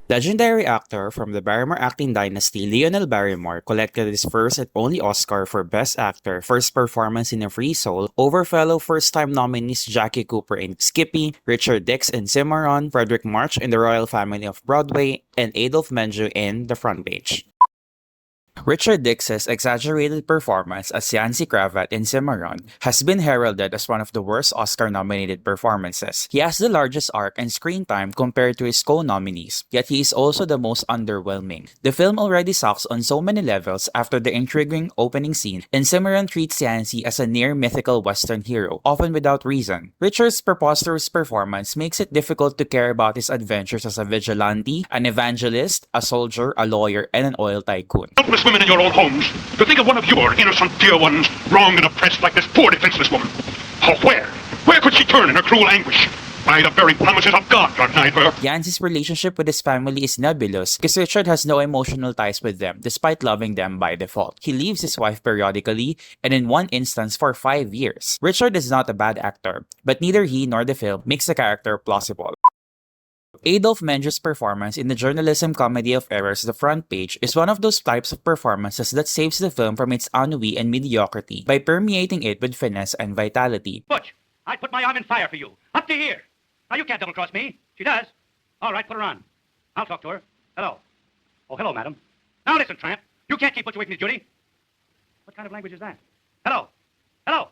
Legendary actor from the Barrymore acting dynasty, Lionel Barrymore collected his first and only Oscar for Best Actor for his performance in A Free Soul over fellow first-time nominees Jackie Cooper in Skippy, Richard Dix in Cimarron, Frederick March in The Royal Family of Broadway, and Adolphe Menjou in The Front Page. Richard Dix's exaggerated performance as Yancy Cravat in Cimarron has been heralded as one of the worst Oscar-nominated performances. He has the largest arc and screen time compared to his co-nominees, yet he is also the most underwhelming. The film already sucks on so many levels after the intriguing opening scene, and Cimarron treats Yancy as a near-mythical Western hero, often without reason. Richard's preposterous performance makes it difficult to care about his adventures as a vigilante, an evangelist, a soldier, a lawyer, and an oil tycoon. Helpless women in your own homes, to think of one of your innocent dear ones wronged and oppressed like this poor defenseless woman. Oh, where could she turn in her cruel anguish? By the very promises of God are denied her. Yancy's relationship with his family is nebulous because Richard has no emotional ties with them despite loving them by default. He leaves his wife periodically and in one instance for 5 years. Richard is not a bad actor, but neither he nor the film makes the character plausible. Adolphe Menjou's performance in the journalism comedy of errors The Front Page is one of those types of performances that saves the film from its ennui and mediocrity by permeating it with finesse and vitality. Butch, I'd put my arm in fire for you. Up to here. Now, you can't double-cross me. She does. All right, put her on. I'll talk to her. Hello. Oh, hello, madam. Now, listen, tramp. You can't keep Butch away from his duty. What kind of language is that? Hello. Hello.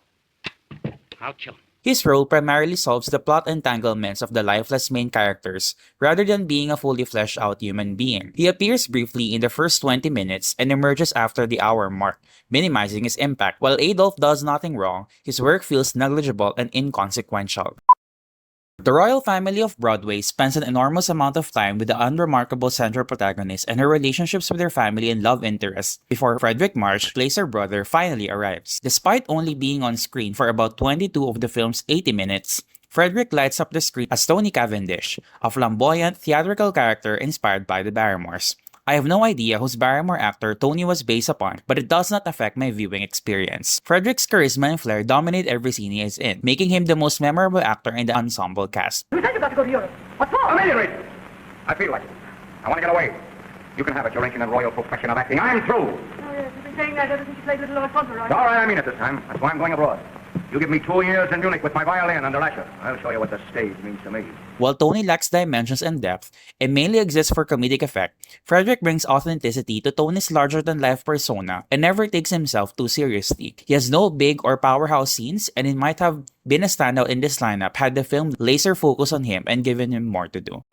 I'll kill him. His role primarily solves the plot entanglements of the lifeless main characters rather than being a fully fleshed out human being. He appears briefly in the first 20 minutes and emerges after the hour mark, minimizing his impact. While Adolphe does nothing wrong, his work feels negligible and inconsequential. The royal family of Broadway spends an enormous amount of time with the unremarkable central protagonist and her relationships with her family and love interests before Frederick March, plays her brother, finally arrives. Despite only being on screen for about 22 of the film's 80 minutes, Frederick lights up the screen as Tony Cavendish, a flamboyant, theatrical character inspired by the Barrymores. I have no idea whose Barrymore actor Tony was based upon, but it does not affect my viewing experience. Frederick's charisma and flair dominate every scene he is in, making him the most memorable actor in the ensemble cast. You said you got to go to Europe. What for? Immediately! I feel like it. I want to get away. You can have it, your ancient and royal profession of acting. I'm through. Oh, yes, you've been saying that ever since you played Little Lord Fauntleroy. All right, I mean it this time. That's why I'm going abroad. You give me 2 years in Munich with my violin under Asher. I'll show you what the stage means to me. While Tony lacks dimensions and depth and mainly exists for comedic effect, Frederick brings authenticity to Tony's larger-than-life persona and never takes himself too seriously. He has no big or powerhouse scenes, and it might have been a standout in this lineup had the film laser focused on him and given him more to do.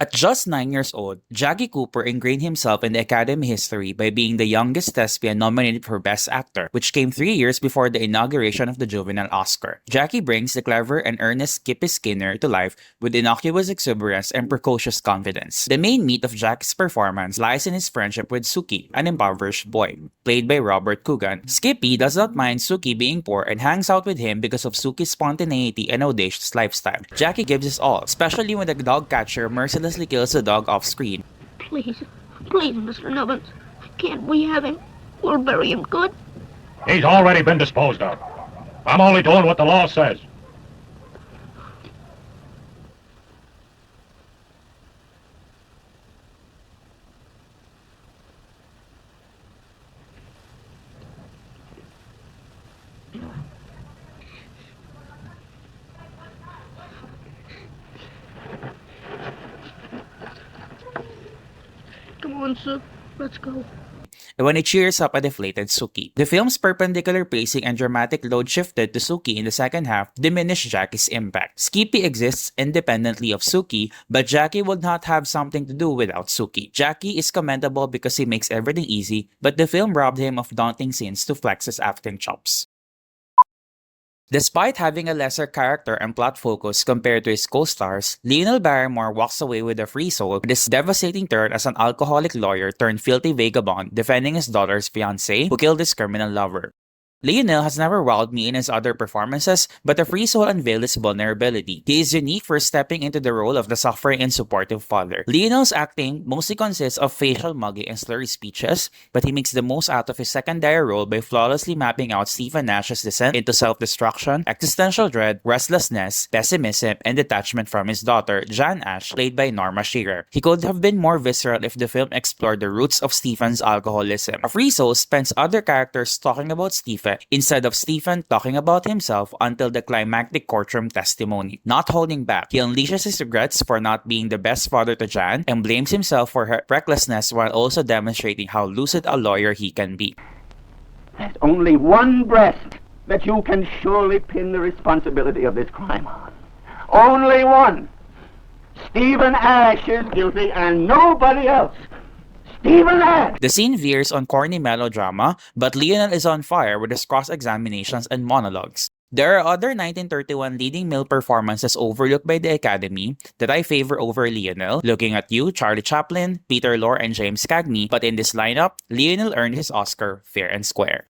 At just 9 years old, Jackie Cooper ingrained himself in the Academy history by being the youngest thespian nominated for Best Actor, which came 3 years before the inauguration of the juvenile Oscar. Jackie brings the clever and earnest Skippy Skinner to life with innocuous exuberance and precocious confidence. The main meat of Jackie's performance lies in his friendship with Suki, an impoverished boy, played by Robert Coogan. Skippy does not mind Suki being poor and hangs out with him because of Suki's spontaneity and audacious lifestyle. Jackie gives his all, especially when the dog catcher mercilessly kills the dog off screen. Please, Mr. Nubbins. Can't we have him? We'll bury him good. He's already been disposed of. I'm only doing what the law says. Come on, sir. Let's go. And when he cheers up a deflated Suki. The film's perpendicular pacing and dramatic load shifted to Suki in the second half diminished Jackie's impact. Skippy exists independently of Suki, but Jackie would not have something to do without Suki. Jackie is commendable because he makes everything easy, but the film robbed him of daunting scenes to flex his acting chops. Despite having a lesser character and plot focus compared to his co-stars, Lionel Barrymore walks away with a free soul with his devastating turn as an alcoholic lawyer turned filthy vagabond defending his daughter's fiancé who killed his criminal lover. Lionel has never wowed me in his other performances, but The Free Soul unveiled his vulnerability. He is unique for stepping into the role of the suffering and supportive father. Lionel's acting mostly consists of facial mugging and slurry speeches, but he makes the most out of his secondary role by flawlessly mapping out Stephen Nash's descent into self-destruction, existential dread, restlessness, pessimism, and detachment from his daughter, Jan Ash, played by Norma Shearer. He could have been more visceral if the film explored the roots of Stephen's alcoholism. A Free Soul spends other characters talking about Stephen instead of Stephen talking about himself until the climactic courtroom testimony. Not holding back, he unleashes his regrets for not being the best father to Jan and blames himself for her recklessness while also demonstrating how lucid a lawyer he can be. There's only one breast that you can surely pin the responsibility of this crime on. Only one. Stephen Ash is guilty and nobody else. Stephen Ash! The scene veers on corny melodrama, but Lionel is on fire with his cross-examinations and monologues. There are other 1931 leading male performances overlooked by the Academy that I favor over Lionel, Looking at You, Charlie Chaplin, Peter Lorre, and James Cagney, but in this lineup, Lionel earned his Oscar fair and square.